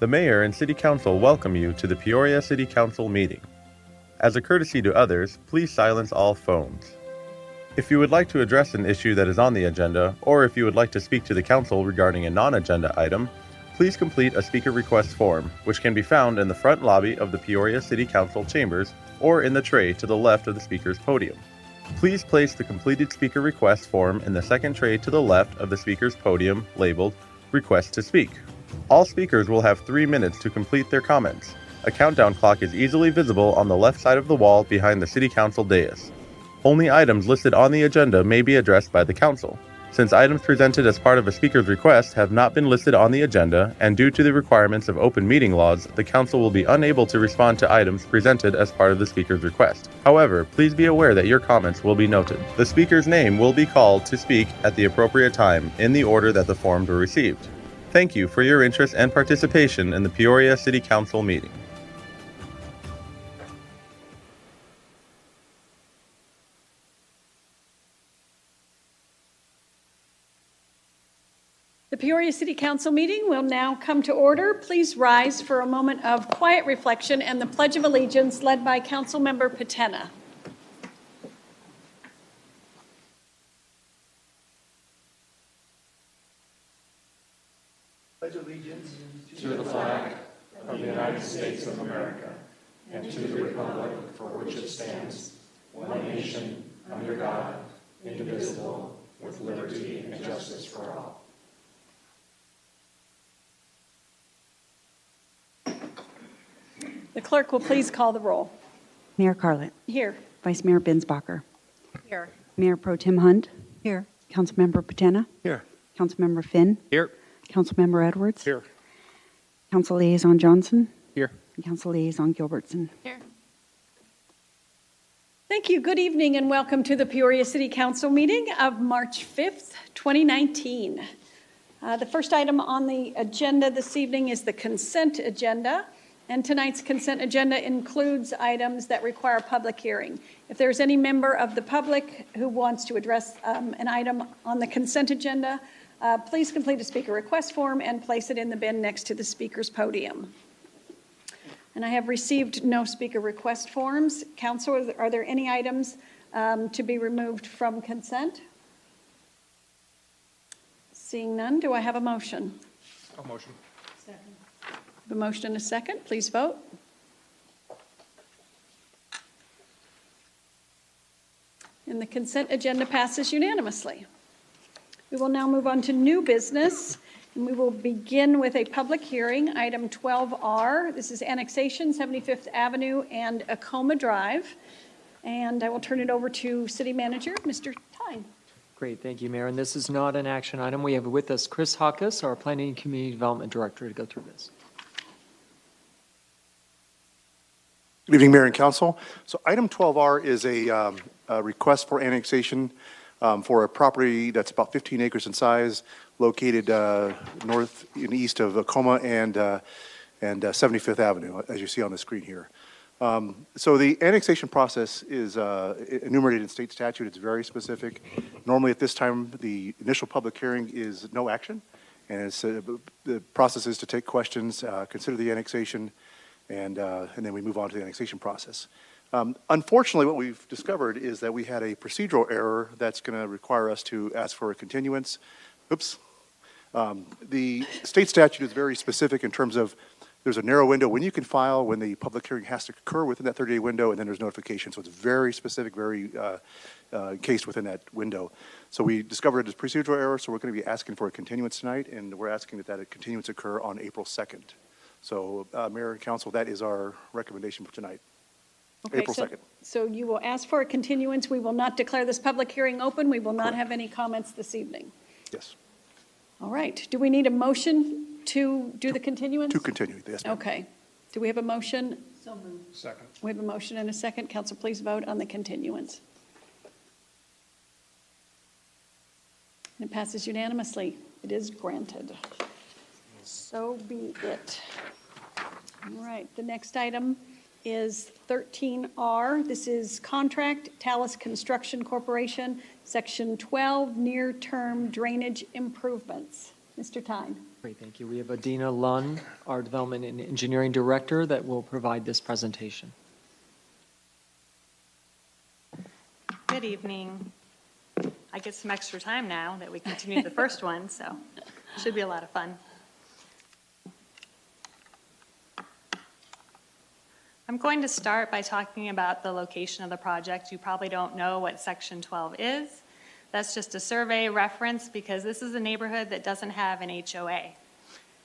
The Mayor and City Council welcome you to the Peoria City Council meeting. As a courtesy to others, please silence all phones. If you would like to address an issue that is on the agenda, or if you would like to speak to the Council regarding a non-agenda item, please complete a speaker request form, which can be found in the front lobby of the Peoria City Council chambers or in the tray to the left of the speaker's podium. Please place the completed speaker request form in the second tray to the left of the speaker's podium labeled Request to Speak. All speakers will have 3 minutes to complete their comments. A countdown clock is easily visible on the left side of the wall behind the City Council dais. Only items listed on the agenda may be addressed by the Council. Since items presented as part of a speaker's request have not been listed on the agenda, and due to the requirements of open meeting laws, the Council will be unable to respond to items presented as part of the speaker's request. However, please be aware that your comments will be noted. The speaker's name will be called to speak at the appropriate time in the order that the forms were received. Thank you for your interest and participation in the Peoria City Council meeting. The Peoria City Council meeting will now come to order. Please rise for a moment of quiet reflection and the Pledge of Allegiance led by Councilmember Patena. Pledge allegiance to the flag of the United States of America and to the republic for which it stands, one nation, under God, indivisible, with liberty and justice for all. The clerk will please call the roll. Mayor Carlett. Here. Vice Mayor Binsbacher. Here. Mayor Pro Tem Hunt. Here. Councilmember Patena. Here. Councilmember Finn. Here. Councilmember Edwards. Here. Council Liaison Johnson. Here. And Council Liaison Gilbertson. Here. Thank you. Good evening and welcome to the Peoria City Council meeting of March 5th, 2019. The first item on the agenda this evening is the consent agenda. And tonight's consent agenda includes items that require a public hearing. If there's any member of the public who wants to address an item on the consent agenda, please complete a speaker request form and place it in the bin next to the speaker's podium. And I have received no speaker request forms. Council, are there any items to be removed from consent? Seeing none, do I have a motion? A motion. Second. A motion and a second. Please vote. And the consent agenda passes unanimously. We will now move on to new business, and we will begin with a public hearing, item 12R. This is Annexation, 75th Avenue and Acoma Drive. And I will turn it over to City Manager, Mr. Tyne. Great, thank you, Mayor. And this is not an action item. We have with us Chris Hawkus, our Planning and Community Development Director, to go through this. Good evening, Mayor and Council. So item 12R is a request for annexation for a property that's about 15 acres in size, located north and east of Acoma and 75th Avenue, as you see on the screen here. So the annexation process is enumerated in state statute. It's very specific. Normally at this time, the initial public hearing is no action, and it's, the process is to take questions, consider the annexation, and then we move on to the annexation process. Unfortunately, what we've discovered is that we had a procedural error that's going to require us to ask for a continuance. Oops. The state statute is very specific in terms of there's a narrow window when you can file, when the public hearing has to occur within that 30-day window, and then there's notification. So it's very specific, very encased within that window. So we discovered it's a procedural error, so we're going to be asking for a continuance tonight, and we're asking that a continuance occur on April 2nd. So, Mayor and Council, that is our recommendation for tonight. Okay, April 2nd. So you will ask for a continuance. We will not declare this public hearing open. We will not Correct. have any comments this evening. Yes. All right. Do we need a motion to do the continuance? To continue, yes. ma'am. Okay. Do we have a motion? So moved. Second. We have a motion and a second. Council, please vote on the continuance. And it passes unanimously. It is granted. So be it. All right. The next item is 13R. This is contract, Talus Construction Corporation, Section 12, near-term drainage improvements. Mr. Tyne. Great, thank you. We have Adina Lunn, our Development and Engineering Director, that will provide this presentation. Good evening. I get some extra time now that we continued the first one, so it should be a lot of fun. I'm going to start by talking about the location of the project. You probably don't know what Section 12 is. That's just a survey reference because this is a neighborhood that doesn't have an HOA.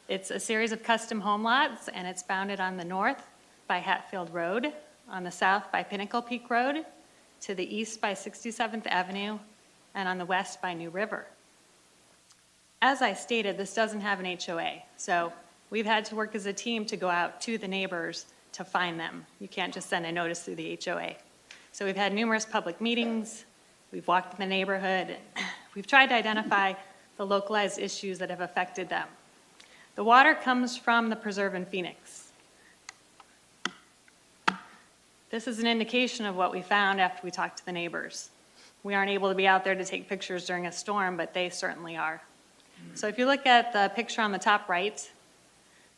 It's a series of custom home lots, and it's bounded on the north by Hatfield Road, on the south by Pinnacle Peak Road, to the east by 67th Avenue, and on the west by New River. As I stated, this doesn't have an HOA, so we've had to work as a team to go out to the neighbors to find them. You can't just send a notice through the HOA. So we've had numerous public meetings, we've walked in the neighborhood, we've tried to identify the localized issues that have affected them. The water comes from the preserve in Phoenix. This is an indication of what we found after we talked to the neighbors. We aren't able to be out there to take pictures during a storm, but they certainly are. So if you look at the picture on the top right,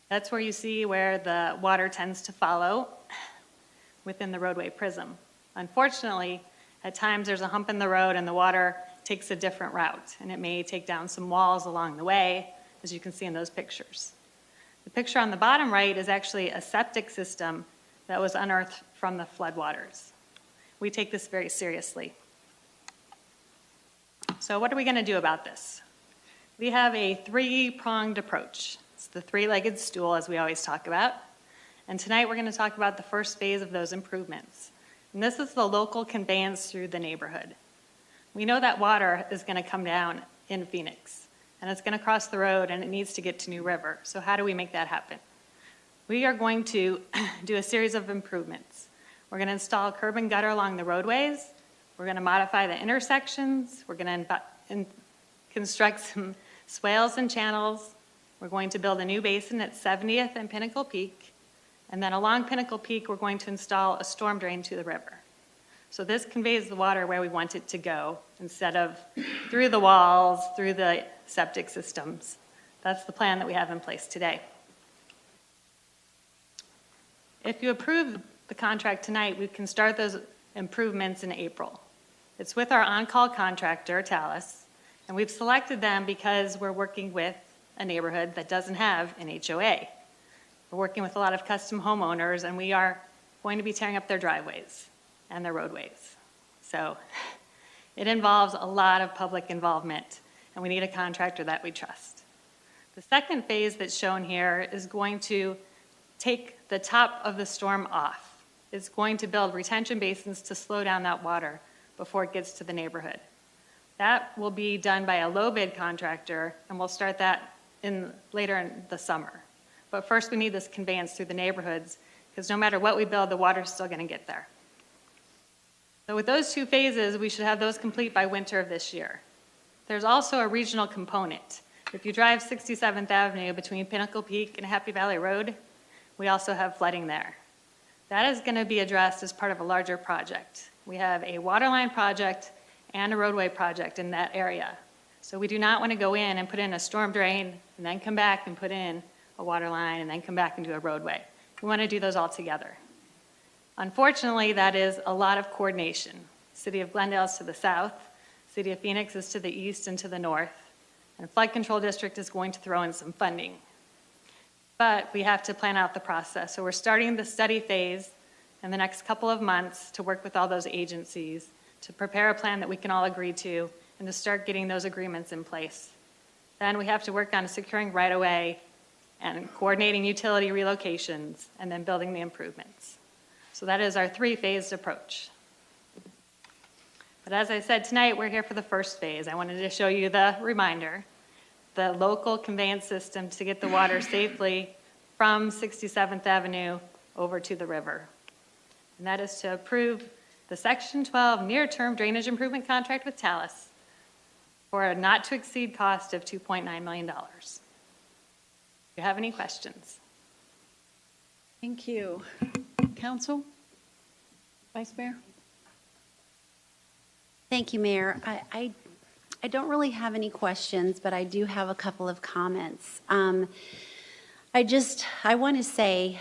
that's where you see where the water tends to follow within the roadway prism. Unfortunately, at times there's a hump in the road and the water takes a different route, and it may take down some walls along the way, as you can see in those pictures. The picture on the bottom right is actually a septic system that was unearthed from the floodwaters. We take this very seriously. So what are we going to do about this? We have a three-pronged approach. It's the three-legged stool, as we always talk about. And tonight we're going to talk about the first phase of those improvements. And this is the local conveyance through the neighborhood. We know that water is going to come down in Phoenix, and it's going to cross the road, and it needs to get to New River. So how do we make that happen? We are going to do a series of improvements. We're going to install curb and gutter along the roadways. We're going to modify the intersections. We're going to construct some swales and channels. We're going to build a new basin at 70th and Pinnacle Peak. And then along Pinnacle Peak, we're going to install a storm drain to the river. So this conveys the water where we want it to go instead of through the walls, through the septic systems. That's the plan that we have in place today. If you approve the contract tonight, we can start those improvements in April. It's with our on-call contractor, Talus, and we've selected them because we're working with a neighborhood that doesn't have an HOA. We're working with a lot of custom homeowners, and we are going to be tearing up their driveways and their roadways. So it involves a lot of public involvement, and we need a contractor that we trust. The second phase that's shown here is going to take the top of the storm off. It's going to build retention basins to slow down that water before it gets to the neighborhood. That will be done by a low bid contractor, and we'll start that later in the summer. But first we need this conveyance through the neighborhoods, because no matter what we build, the water's still going to get there. So with those two phases, we should have those complete by winter of this year. There's also a regional component. If you drive 67th Avenue between Pinnacle Peak and Happy Valley Road, we also have flooding there. That is going to be addressed as part of a larger project. We have a water line project and a roadway project in that area. So we do not want to go in and put in a storm drain and then come back and put in a water line and then come back and do a roadway. We want to do those all together. Unfortunately, that is a lot of coordination. City of Glendale is to the south, City of Phoenix is to the east and to the north, and Flood Control District is going to throw in some funding. But we have to plan out the process. So we're starting the study phase in the next couple of months to work with all those agencies to prepare a plan that we can all agree to and to start getting those agreements in place. Then we have to work on securing right-of-way and coordinating utility relocations and then building the improvements. So that is our three-phased approach. But as I said, tonight we're here for the first phase. I wanted to show you the reminder, the local conveyance system to get the water safely from 67th Avenue over to the river. And that is to approve the Section 12 near-term drainage improvement contract with Talus for a not-to-exceed cost of $2.9 million. Do you have any questions? Thank you. Council? Vice Mayor? Thank you, Mayor. I don't really have any questions, but I do have a couple of comments. I want to say,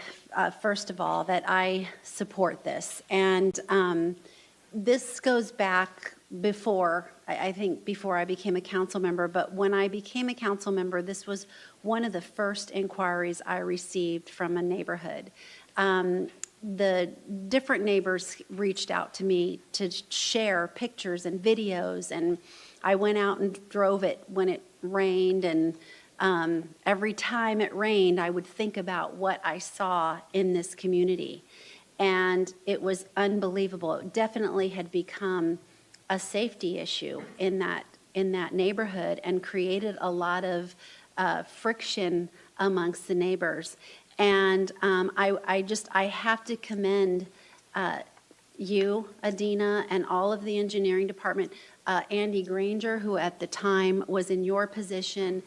first of all, that I support this. And this goes back before, I think before I became a council member, but when I became a council member, this was one of the first inquiries I received from a neighborhood. The different neighbors reached out to me to share pictures and videos, and I went out and drove it when it rained, and every time it rained, I would think about what I saw in this community. And it was unbelievable. It definitely had become a safety issue in that neighborhood and created a lot of friction amongst the neighbors. And I have to commend you, Adina, and all of the engineering department, Andy Granger, who at the time was in your position.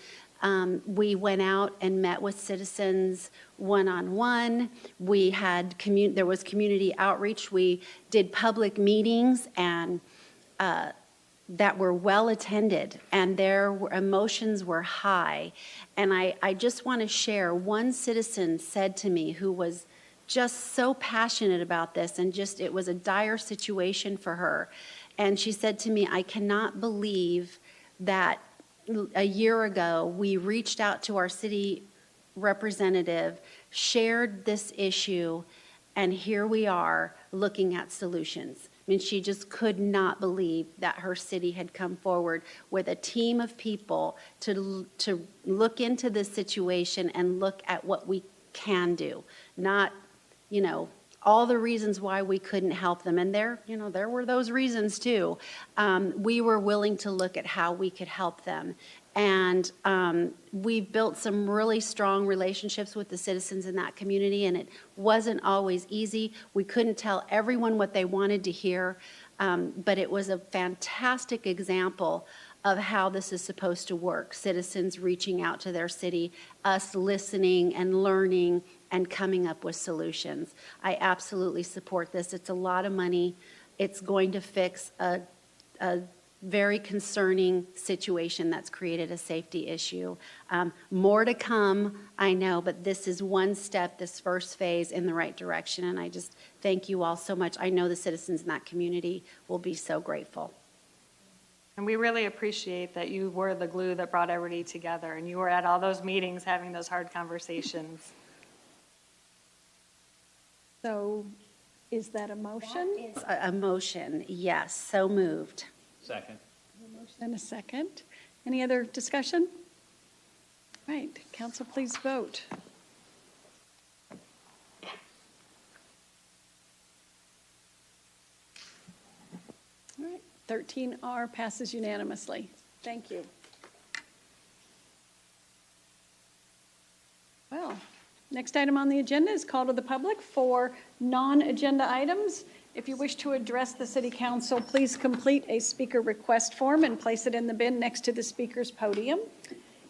We went out and met with citizens one-on-one. We had there was community outreach. We did public meetings and that were well attended, and their emotions were high. And I just want to share, one citizen said to me, who was just so passionate about this, and just it was a dire situation for her. And she said to me, I cannot believe that a year ago we reached out to our city representative, shared this issue, and here we are looking at solutions. I mean, she just could not believe that her city had come forward with a team of people to look into this situation and look at what we can do, not, all the reasons why we couldn't help them. And there were those reasons too. We were willing to look at how we could help them. And we built some really strong relationships with the citizens in that community, and it wasn't always easy. We couldn't tell everyone what they wanted to hear, but it was a fantastic example of how this is supposed to work. Citizens reaching out to their city, us listening and learning and coming up with solutions. I absolutely support this. It's a lot of money. It's going to fix a very concerning situation that's created a safety issue. More to come, I know, but this is one step, this first phase, in the right direction, and I just thank you all so much. I know the citizens in that community will be so grateful. And we really appreciate that you were the glue that brought everybody together, and you were at all those meetings having those hard conversations. So is that a motion? It's a motion, yes, so moved. Second. A motion and a second. Any other discussion? Right, council, please vote. All right, 13R passes unanimously. Thank you. Well, next item on the agenda is call to the public for non-agenda items. If you wish to address the City Council, please complete a speaker request form and place it in the bin next to the speaker's podium.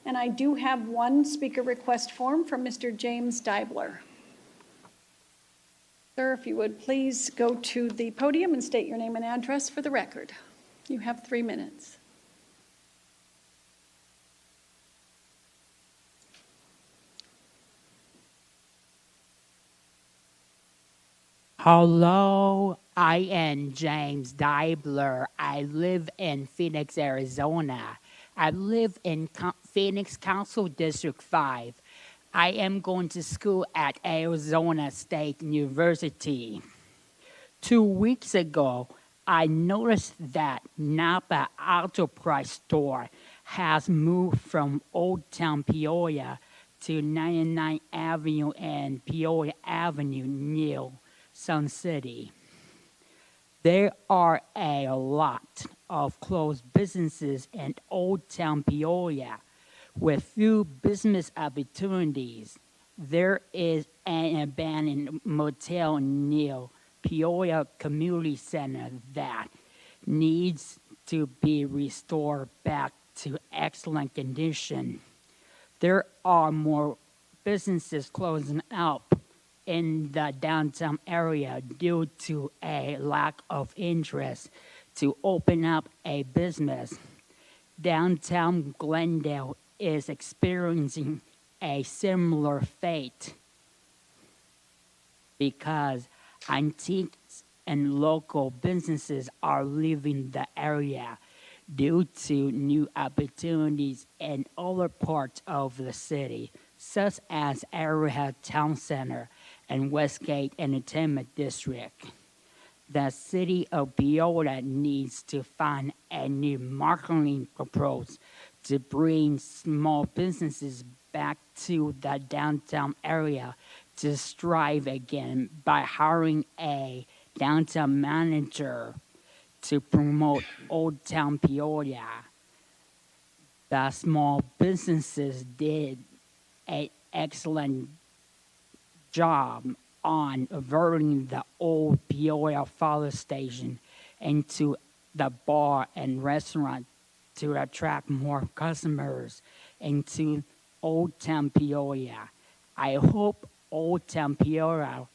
And I do have one speaker request form from Mr. James Deibler. Sir, if you would please go to the podium and state your name and address for the record. You have 3 minutes. Hello, I am James Deibler. I live in Phoenix, Arizona. I live in Phoenix Council District 5. I am going to school at Arizona State University. 2 weeks ago, I noticed that Napa Auto Price Store has moved from Old Town Peoria to 99th Avenue and Peoria Avenue near Sun City. There are a lot of closed businesses in Old Town Peoria with few business opportunities. There is an abandoned motel near Peoria Community Center that needs to be restored back to excellent condition. There are more businesses closing up in the downtown area due to a lack of interest to open up a business. downtown Glendale is experiencing a similar fate because antiques and local businesses are leaving the area due to new opportunities in other parts of the city, such as Arrowhead Town Center and Westgate Entertainment District. The city of Peoria needs to find a new marketing approach to bring small businesses back to the downtown area to strive again by hiring a downtown manager to promote Old Town Peoria. The small businesses did an excellent job on converting the old Peoria fire station into the bar and restaurant to attract more customers into Old Town Peoria. I hope Old Town Peoria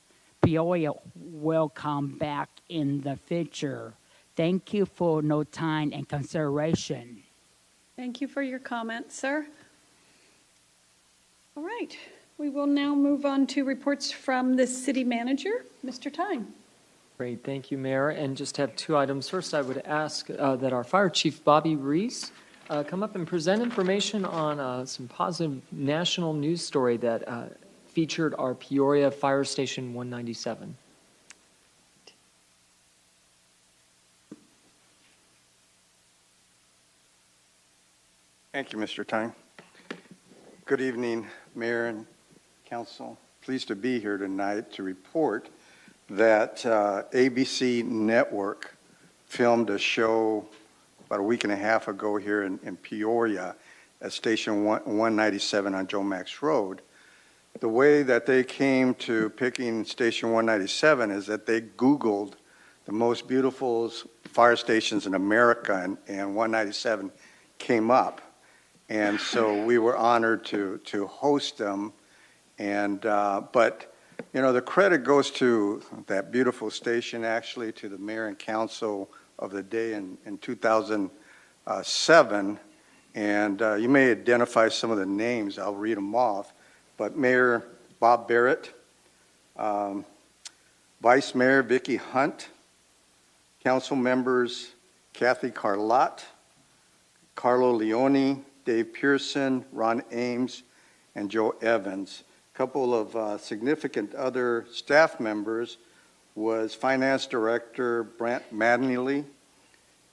will come back in the future. Thank you for your time and consideration. Thank you for your comments, sir. All right, we will now move on to reports from the city manager, Mr. Tyne. Great, thank you, Mayor. And just have two items. First, I would ask that our Fire Chief, Bobby Reese, come up and present information on some positive national news story that featured our Peoria Fire Station 197. Thank you, Mr. Tyne. Good evening, Mayor and Council. Pleased to be here tonight to report that ABC Network filmed a show about a week and a half ago here in Peoria at Station 197 on Joe Max Road. The way that they came to picking Station 197 is that they Googled the most beautiful fire stations in America, and 197 came up. And so we were honored to host them. And but you know, the credit goes to that beautiful station, actually, to the mayor and council of the day in 2007. And you may identify some of the names. I'll read them off. But Mayor Bob Barrett, Vice Mayor Vicki Hunt, council members Kathy Carlott, Carlo Leone, Dave Pearson, Ron Ames, and Joe Evans. A couple of significant other staff members was Finance Director Brent Mattingly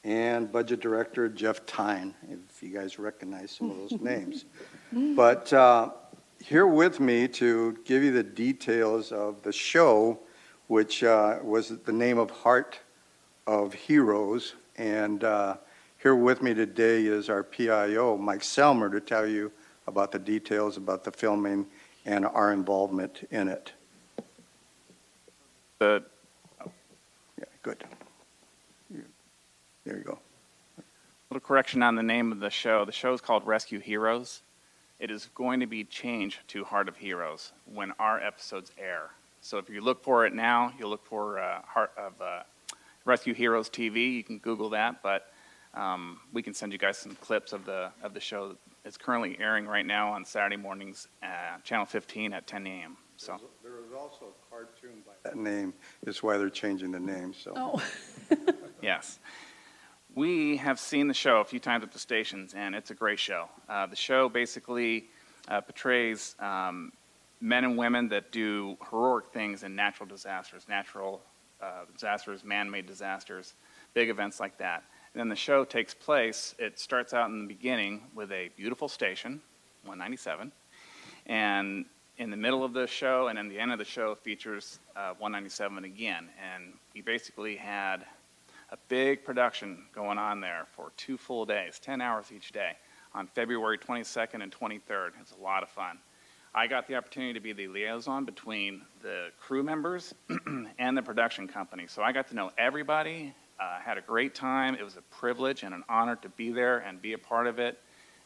and Budget Director Jeff Tyne, if you guys recognize some of those names. But here with me to give you the details of the show, which was the name of Heart of Heroes, and here with me today is our PIO, Mike Selmer, to tell you about the details about the filming and our involvement in it. Yeah, good. There you go. A little correction on the name of the show. The show is called Rescue Heroes. It is going to be changed to Heart of Heroes when our episodes air. So if you look for it now, you'll look for Heart of Rescue Heroes TV. You can Google that, but we can send you guys some clips of the show. It's currently airing right now on Saturday mornings, Channel 15 at 10 a.m. So there was also a cartoon by that name. Is why they're changing the name. So. Oh. Yes. We have seen the show a few times at the stations, and it's a great show. The show basically portrays men and women that do heroic things in natural disasters, man-made disasters, big events like that. And then the show takes place, it starts out in the beginning with a beautiful station, 197, and in the middle of the show and then the end of the show features 197 again. And we basically had a big production going on there for 2 full days, 10 hours each day, on February 22nd and 23rd. It was a lot of fun. I got the opportunity to be the liaison between the crew members and the production company. So I got to know everybody, had a great time. It was a privilege and an honor to be there and be a part of it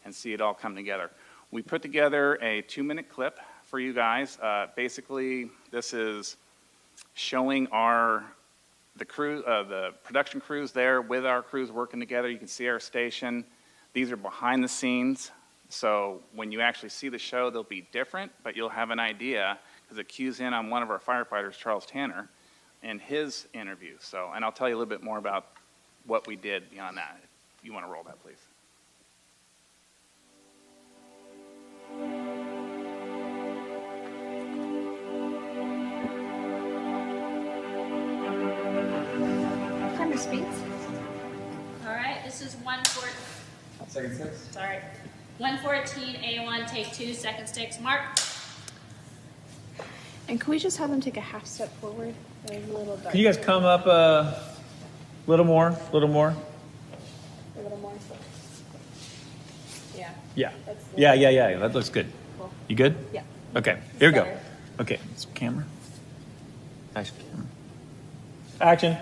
and see it all come together. We put together a 2-minute clip for you guys. Basically, this is showing the production crews there with our crews working together. You can see our station. These are behind the scenes, so when you actually see the show, they'll be different, but you'll have an idea, because it cues in on one of our firefighters, Charles Tanner, in his interview. So, and I'll tell you a little bit more about what we did beyond that. If you want to roll that, please. Camera speeds. All right, this is 114. Second six. Sorry. 114, A1, take 2, second sticks, mark. And can we just have them take a half step forward? They're a little dark. Can you guys come up a little more? A little more? A little more. Yeah. Yeah. That's Yeah. That looks good. Cool. You good? Yeah. Okay. Here we go. Better. Okay. It's camera. Nice camera. Action.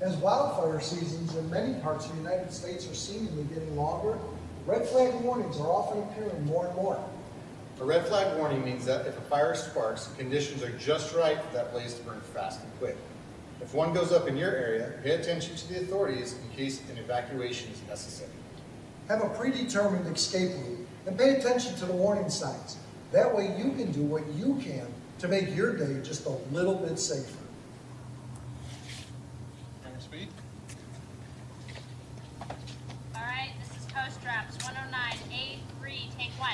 As wildfire seasons in many parts of the United States are seemingly getting longer, red flag warnings are often appearing more and more. A red flag warning means that if a fire sparks, conditions are just right for that blaze to burn fast and quick. If one goes up in your area, pay attention to the authorities in case an evacuation is necessary. Have a predetermined escape route and pay attention to the warning signs. That way you can do what you can to make your day just a little bit safer. Speed. All right, this is coast drops, 109, A3, take 1.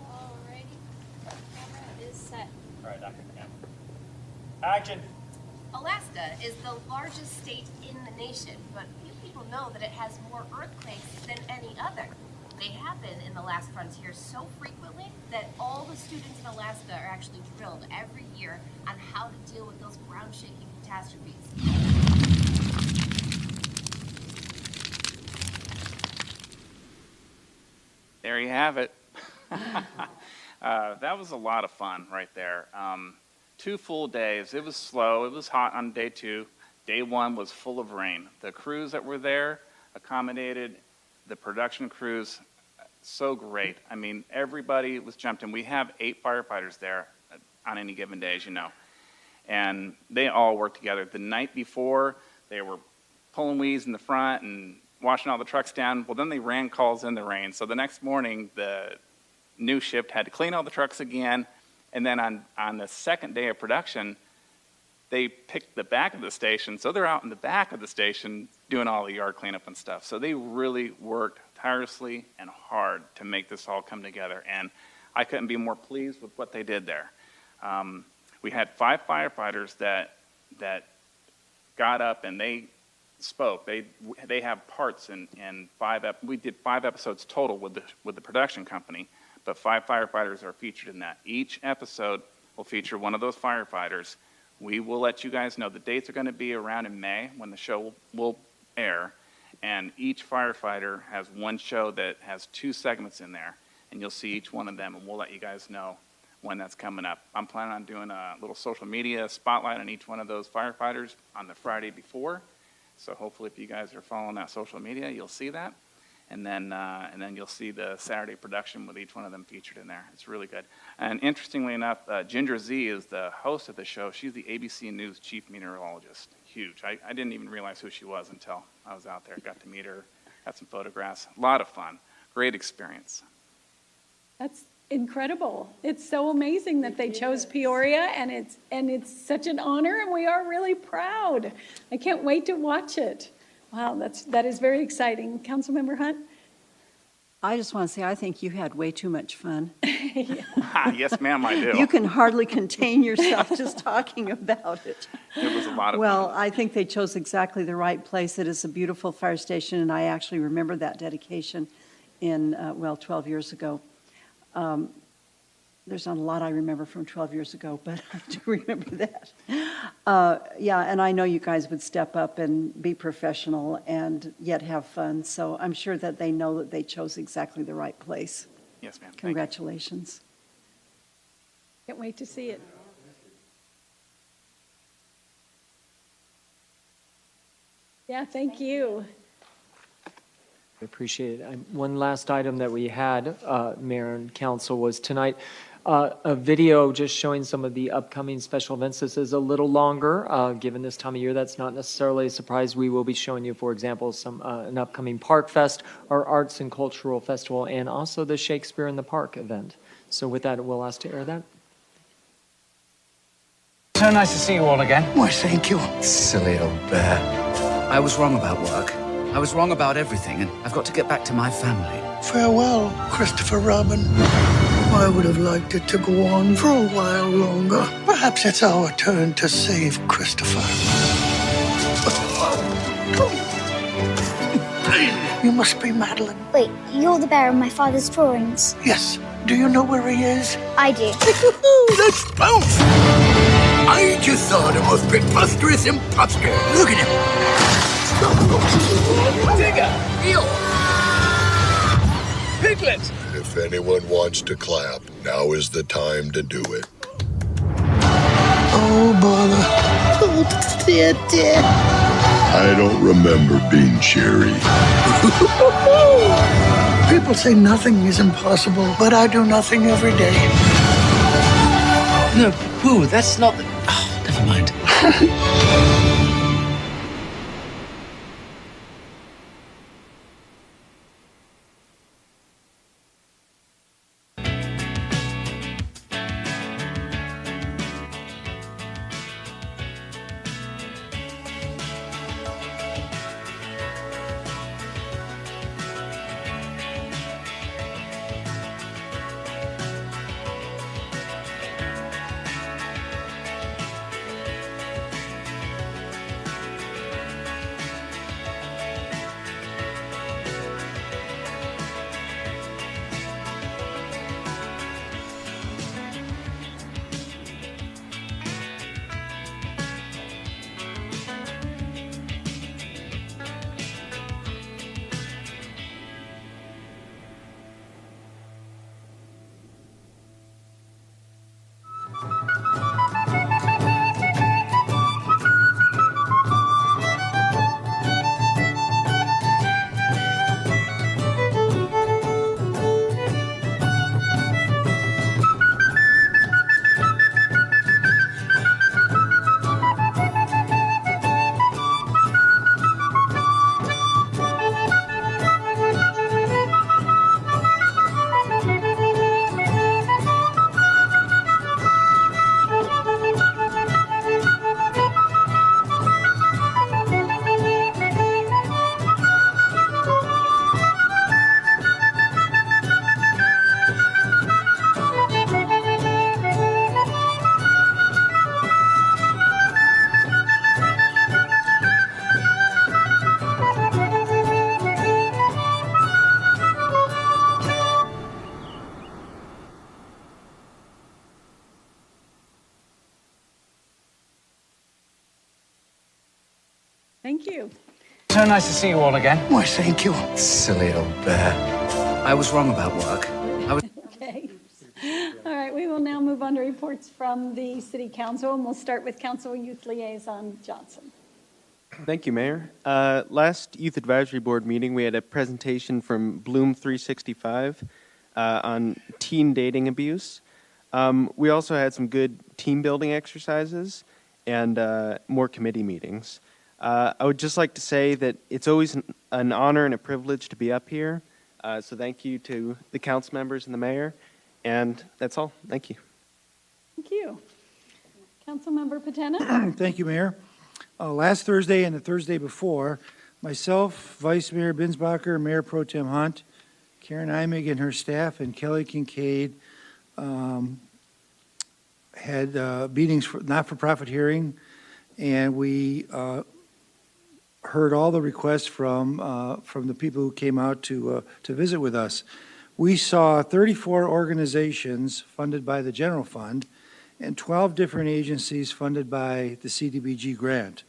Alrighty, camera is set. All right, action. Alaska is the largest state in the nation, but few people know that it has more earthquakes than any other. They happen in the last frontier so frequently that all the students in Alaska are actually drilled every year on how to deal with those ground-shaking catastrophes. There you have it. That was a lot of fun right there. 2 full days. It was slow. It was hot on day 2. Day 1 was full of rain. The crews that were there accommodated the production crews so great. I mean, everybody was jumped in. We have 8 firefighters there on any given day, as you know. And they all worked together. The night before, they were pulling weeds in the front and washing all the trucks down. Well, then they ran calls in the rain. So the next morning, the new shift had to clean all the trucks again. And then on the second day of production, they picked the back of the station. So they're out in the back of the station doing all the yard cleanup and stuff. So they really worked tirelessly and hard to make this all come together. And I couldn't be more pleased with what they did there. We had 5 firefighters that got up and they spoke. They have parts in 5. We did 5 episodes total with the production company, but 5 firefighters are featured in that. Each episode will feature one of those firefighters. We will let you guys know. The dates are going to be around in May when the show will air, and each firefighter has one show that has 2 segments in there, and you'll see each one of them, and we'll let you guys know when that's coming up. I'm planning on doing a little social media spotlight on each one of those firefighters on the Friday before, so hopefully if you guys are following that social media, you'll see that. And then you'll see the Saturday production with each one of them featured in there. It's really good. And interestingly enough, Ginger Z is the host of the show. She's the ABC News chief meteorologist. Huge. I didn't even realize who she was until I was out there. Got to meet her, got some photographs. A lot of fun. Great experience. That's incredible. It's so amazing that they chose Peoria, and it's such an honor, and we are really proud. I can't wait to watch it. Wow, that is very exciting. Councilmember Hunt? I just want to say I think you had way too much fun. Yes, ma'am, I do. You can hardly contain yourself just talking about it. It was a lot of Well, fun. I think they chose exactly the right place. It is a beautiful fire station, and I actually remember that dedication in, 12 years ago. There's not a lot I remember from 12 years ago, but I do remember that. Yeah, and I know you guys would step up and be professional and yet have fun. So I'm sure that they know that they chose exactly the right place. Yes, ma'am. Congratulations. Can't wait to see it. Yeah, thank you. Appreciate it. One last item that we had, Mayor and Council, was tonight a video just showing some of the upcoming special events. This is a little longer, given this time of year. That's not necessarily a surprise. We will be showing you, for example, an upcoming Park Fest, our Arts and Cultural Festival, and also the Shakespeare in the Park event. So with that, we'll ask to air that. So nice to see you all again. Why, thank you. Silly old bear. I was wrong about work. I was wrong about everything, and I've got to get back to my family. Farewell, Christopher Robin. I would have liked it to go on for a while longer. Perhaps it's our turn to save Christopher. You must be Madeline. Wait, you're the bearer of my father's drawings? Yes. Do you know where he is? I do. Let's bounce! I just saw the most preposterous imposter. Look at him. Digger! Eel! Piglet! If anyone wants to clap, now is the time to do it. Oh, bother. Oh, dear, dear. I don't remember being cheery. People say nothing is impossible, but I do nothing every day. No, Pooh, that's not the... Oh, never mind. Thank you. So nice to see you all again. Why, thank you. Silly old bear. I was wrong about work. Okay. All right, we will now move on to reports from the City Council, and we'll start with Council Youth Liaison Johnson. Thank you, Mayor. Last Youth Advisory Board meeting, we had a presentation from Bloom 365 on teen dating abuse. We also had some good team building exercises and more committee meetings. I would just like to say that it's always an honor and a privilege to be up here. So thank you to the council members and the mayor. And that's all. Thank you. Thank you. Councilmember Patena? Thank you, Mayor. Last Thursday and the Thursday before, myself, Vice Mayor Binsbacher, Mayor Pro Tem Hunt, Karen Imig and her staff, and Kelly Kincaid had meetings for not-for-profit hearing, and we heard all the requests from the people who came out to visit with us. We saw 34 organizations funded by the general fund and 12 different agencies funded by the CDBG grant.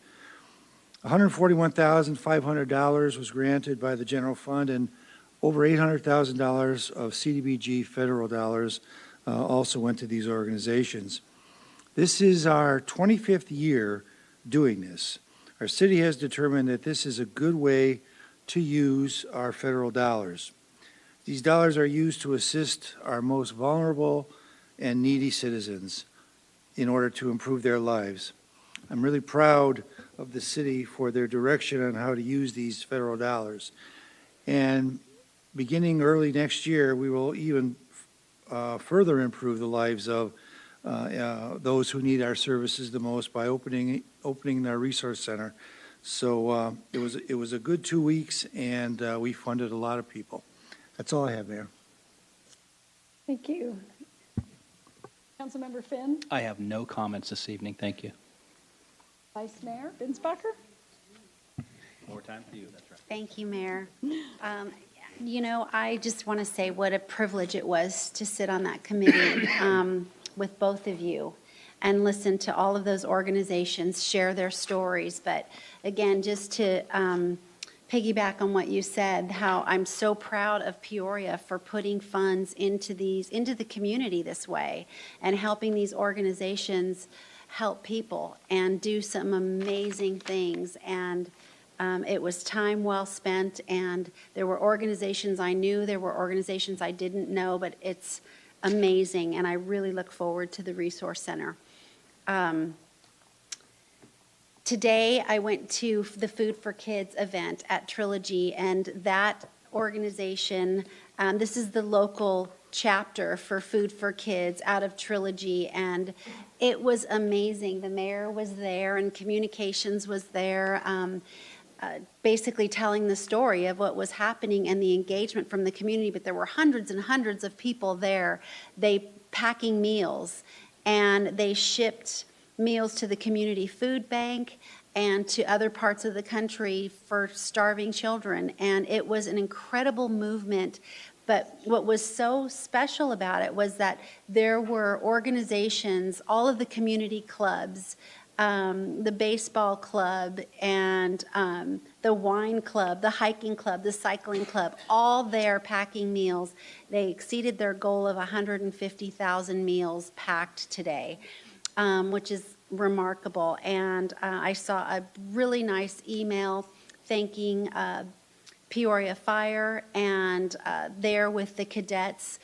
$141,500 was granted by the general fund, and over $800,000 of CDBG federal dollars also went to these organizations. This is our 25th year doing this. Our city has determined that this is a good way to use our federal dollars. These dollars are used to assist our most vulnerable and needy citizens in order to improve their lives. I'm really proud of the city for their direction on how to use these federal dollars. And beginning early next year, we will even further improve the lives of those who need our services the most by opening our resource center. So it was a good 2 weeks, and we funded a lot of people. That's all I have, Mayor. Thank you. Councilmember Finn, I have no comments this evening. Thank you. Vice Mayor Binsbacher. More time for you. That's right. Thank you, Mayor. You know, I just want to say what a privilege it was to sit on that committee with both of you and listen to all of those organizations share their stories. But again, just to piggyback on what you said, how I'm so proud of Peoria for putting funds into the community this way and helping these organizations help people and do some amazing things. And it was time well spent, and there were organizations I knew, there were organizations I didn't know, but it's amazing, and I really look forward to the Resource Center. Today, I went to the Food for Kids event at Trilogy, and that organization, this is the local chapter for Food for Kids out of Trilogy, and it was amazing. The mayor was there, and communications was there, basically telling the story of what was happening and the engagement from the community, but there were hundreds and hundreds of people there. They packing meals, and they shipped meals to the community food bank and to other parts of the country for starving children. And it was an incredible movement. But what was so special about it was that there were organizations, all of the community clubs, the baseball club, and the wine club, the hiking club, the cycling club, all there packing meals. They exceeded their goal of 150,000 meals packed today, which is remarkable. And I saw a really nice email thanking Peoria Fire, and there with the cadets.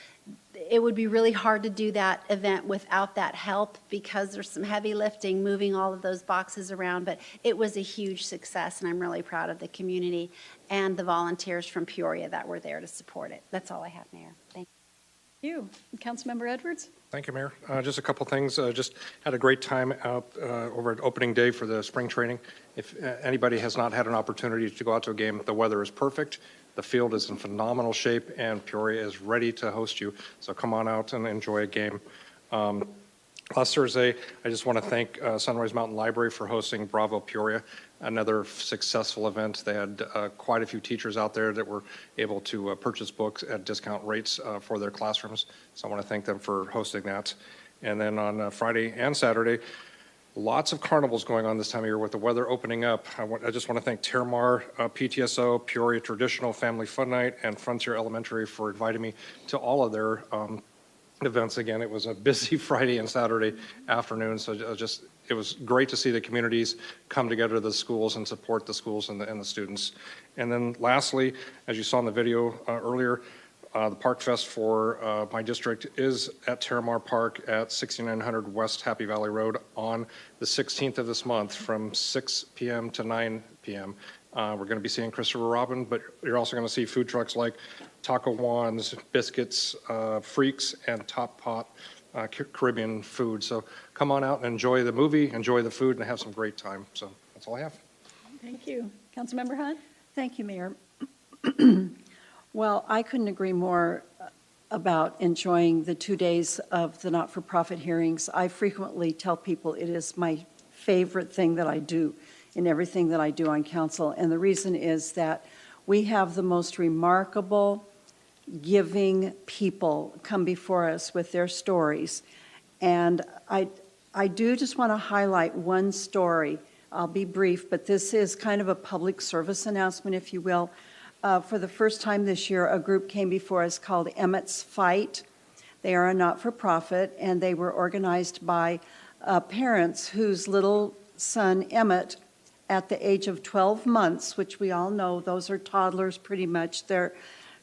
It would be really hard to do that event without that help because there's some heavy lifting moving all of those boxes around, but it was a huge success, and I'm really proud of the community and the volunteers from Peoria that were there to support it. That's all I have, Mayor. Thank you. Councilmember Edwards? Thank you, Mayor. Just a couple things. Just had a great time out over at opening day for the spring training. If anybody has not had an opportunity to go out to a game, the weather is perfect. The field is in phenomenal shape, and Peoria is ready to host you. So come on out and enjoy a game. Last Thursday, I just want to thank Sunrise Mountain Library for hosting Bravo Peoria, another successful event. They had quite a few teachers out there that were able to purchase books at discount rates for their classrooms. So I want to thank them for hosting that. And then on Friday and Saturday, lots of carnivals going on this time of year with the weather opening up. I just want to thank Terramar, PTSO, Peoria Traditional Family Fun Night, and Frontier Elementary for inviting me to all of their events. Again, it was a busy Friday and Saturday afternoon, so it was great to see the communities come together to the schools and support the schools and the students. And then lastly, as you saw in the video earlier, the Park Fest for my district is at Terramar Park at 6900 West Happy Valley Road on the 16th of this month from 6 p.m. to 9 p.m. We're going to be seeing Christopher Robin, but you're also going to see food trucks like Taco Juan's, Biscuits, Freaks, and Top Pot Caribbean food. So come on out and enjoy the movie, enjoy the food, and have some great time. So that's all I have. Thank you. Councilmember Hunt? Thank you, Mayor. Well, I couldn't agree more about enjoying the 2 days of the not-for-profit hearings. I frequently tell people it is my favorite thing that I do in everything that I do on council. And the reason is that we have the most remarkable, giving people come before us with their stories. And I do just want to highlight one story. I'll be brief, but this is kind of a public service announcement, if you will. For the first time this year, a group came before us called Emmett's Fight. They are a not-for-profit, and they were organized by parents whose little son, Emmett, at the age of 12 months, which we all know, those are toddlers pretty much. They're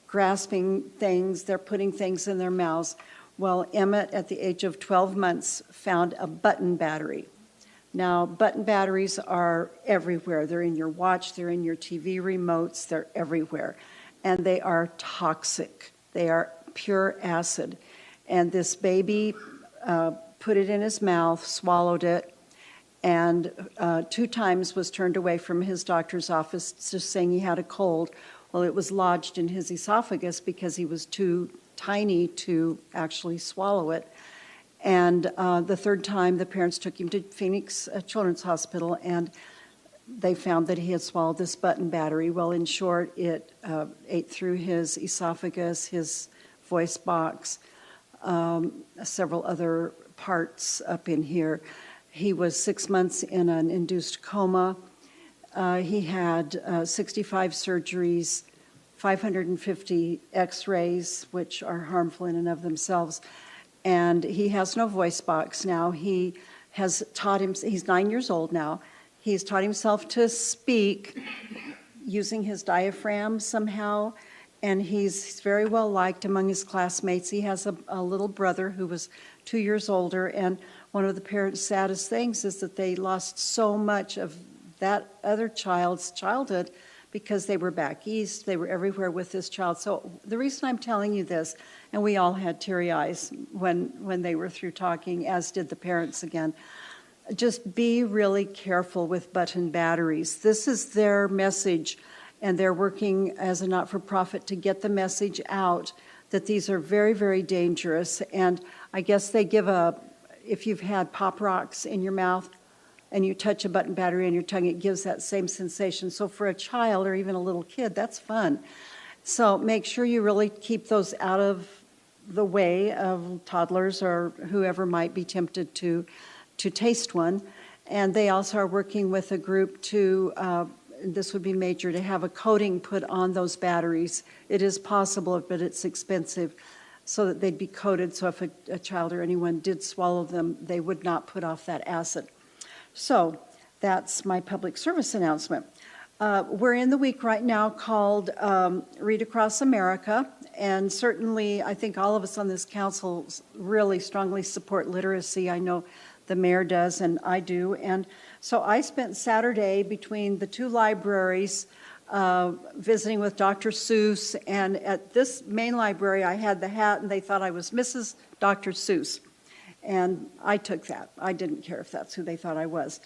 grasping things, they're putting things in their mouths. Well, Emmett, at the age of 12 months, found a button battery. Now, button batteries are everywhere. They're in your watch, they're in your TV remotes, they're everywhere. And they are toxic. They are pure acid. And this baby put it in his mouth, swallowed it, and 2 times was turned away from his doctor's office just saying he had a cold. Well, it was lodged in his esophagus because he was too tiny to actually swallow it. And the 3rd time, the parents took him to Phoenix Children's Hospital, and they found that he had swallowed this button battery. Well, in short, it ate through his esophagus, his voice box, several other parts up in here. He was 6 months in an induced coma. He had 65 surgeries, 550 x-rays, which are harmful in and of themselves. And he has no voice box now. He has taught him, he's 9 years old now. He's taught himself to speak using his diaphragm somehow. And he's very well liked among his classmates. He has a little brother who was 2 years older. And one of the parents' saddest things is that they lost so much of that other child's childhood because they were back east. They were everywhere with this child. So the reason I'm telling you this, and we all had teary eyes when they were through talking, as did the parents again, just be really careful with button batteries. This is their message, and they're working as a not-for-profit to get the message out that these are very, very dangerous. And I guess they give if you've had Pop Rocks in your mouth and you touch a button battery on your tongue, it gives that same sensation. So for a child or even a little kid, that's fun. So make sure you really keep those out of the way of toddlers or whoever might be tempted to taste one. And they also are working with a group to, this would be major, to have a coating put on those batteries. It is possible, but it's expensive, so that they'd be coated, so if a child or anyone did swallow them, they would not put off that acid. So that's my public service announcement. We're in the week right now called Read Across America, and certainly I think all of us on this council really strongly support literacy. I know the mayor does, and I do. And so I spent Saturday between the 2 libraries visiting with Dr. Seuss, and at this main library I had the hat and they thought I was Mrs. Dr. Seuss. And I took that. I didn't care if that's who they thought I was.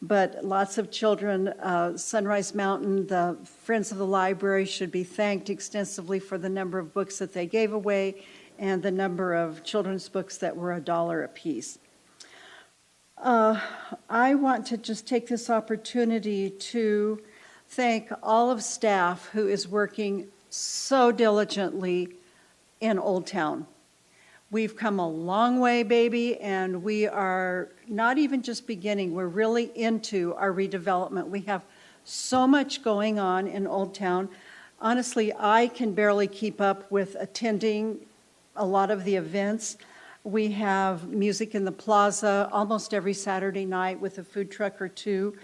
But lots of children, Sunrise Mountain, the Friends of the Library should be thanked extensively for the number of books that they gave away and the number of children's books that were $1 a piece. I want to just take this opportunity to thank all of staff who is working so diligently in Old Town. We've come a long way, baby, and we are not even just beginning. We're really into our redevelopment. We have so much going on in Old Town. Honestly, I can barely keep up with attending a lot of the events. We have music in the plaza almost every Saturday night with a food truck or 2.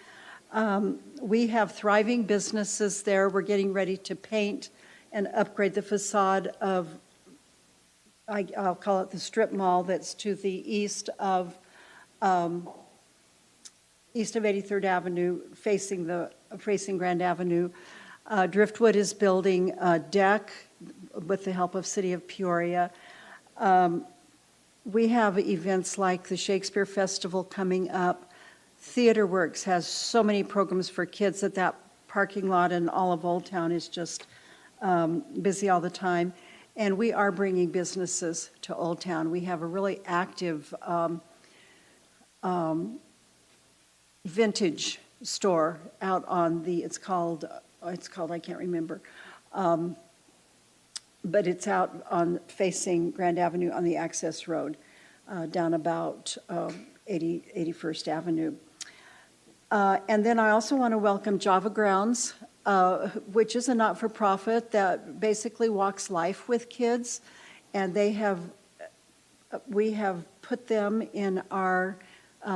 We have thriving businesses there. We're getting ready to paint and upgrade the facade of, I'll call it the strip mall that's to the east of 83rd Avenue, facing Grand Avenue. Driftwood is building a deck with the help of City of Peoria. We have events like the Shakespeare Festival coming up. Theater Works has so many programs for kids that parking lot in all of Old Town is just busy all the time. And we are bringing businesses to Old Town. We have a really active vintage store out on it's called, I can't remember. But it's out on facing Grand Avenue on the access road, down about 81st Avenue. And then I also want to welcome Java Grounds, which is a not-for-profit that basically walks life with kids. And we have put them in our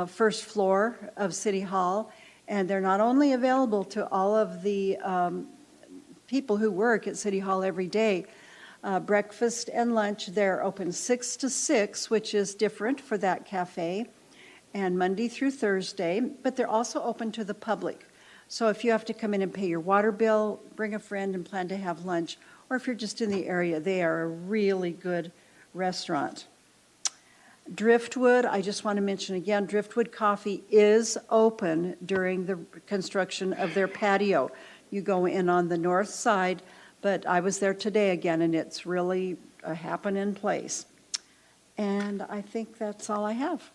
first floor of City Hall. And they're not only available to all of the people who work at City Hall every day. Breakfast and lunch, they're open 6 to 6, which is different for that cafe, and Monday through Thursday, but they're also open to the public. So if you have to come in and pay your water bill, bring a friend and plan to have lunch, or if you're just in the area, they are a really good restaurant. Driftwood, I just want to mention again, Driftwood Coffee is open during the construction of their patio. You go in on the north side, but I was there today again, and it's really a happening place. And I think that's all I have.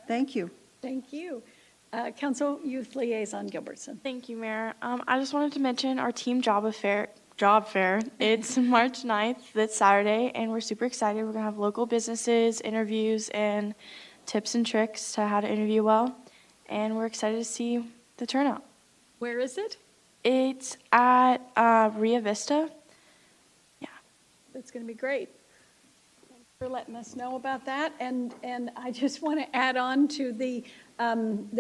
Thank you. Thank you. Council Youth Liaison Gilbertson. Thank you, Mayor. I just wanted to mention our team job fair. It's March 9th, this Saturday, and we're super excited. We're going to have local businesses, interviews, and tips and tricks to how to interview well. And we're excited to see the turnout. Where is it? It's at Ria Vista. Yeah. That's going to be great. Thanks for letting us know about that. And I just want to add on to the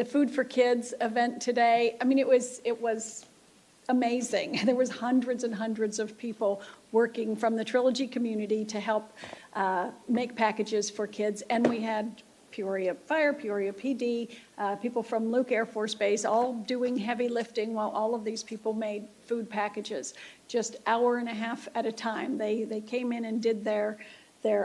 Food for Kids event today. I mean, it was amazing. There was hundreds and hundreds of people working from the Trilogy community to help make packages for kids. And we had Peoria Fire, Peoria PD, people from Luke Air Force Base, all doing heavy lifting while all of these people made food packages, just hour and a half at a time. They came in and did their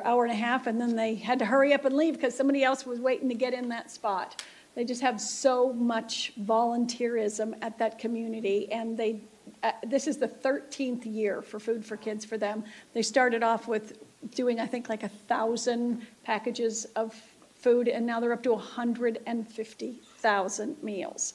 hour and a half, and then they had to hurry up and leave because somebody else was waiting to get in that spot. They just have so much volunteerism at that community, and this is the 13th year for Food for Kids for them. They started off with doing, I think, like 1,000 packages of food, and now they're up to 150,000 meals.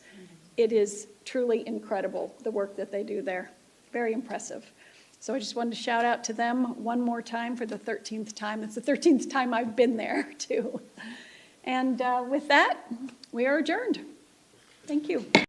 It is truly incredible, the work that they do there. Very impressive. So I just wanted to shout out to them one more time for the 13th time. It's the 13th time I've been there, too. And with that, we are adjourned. Thank you.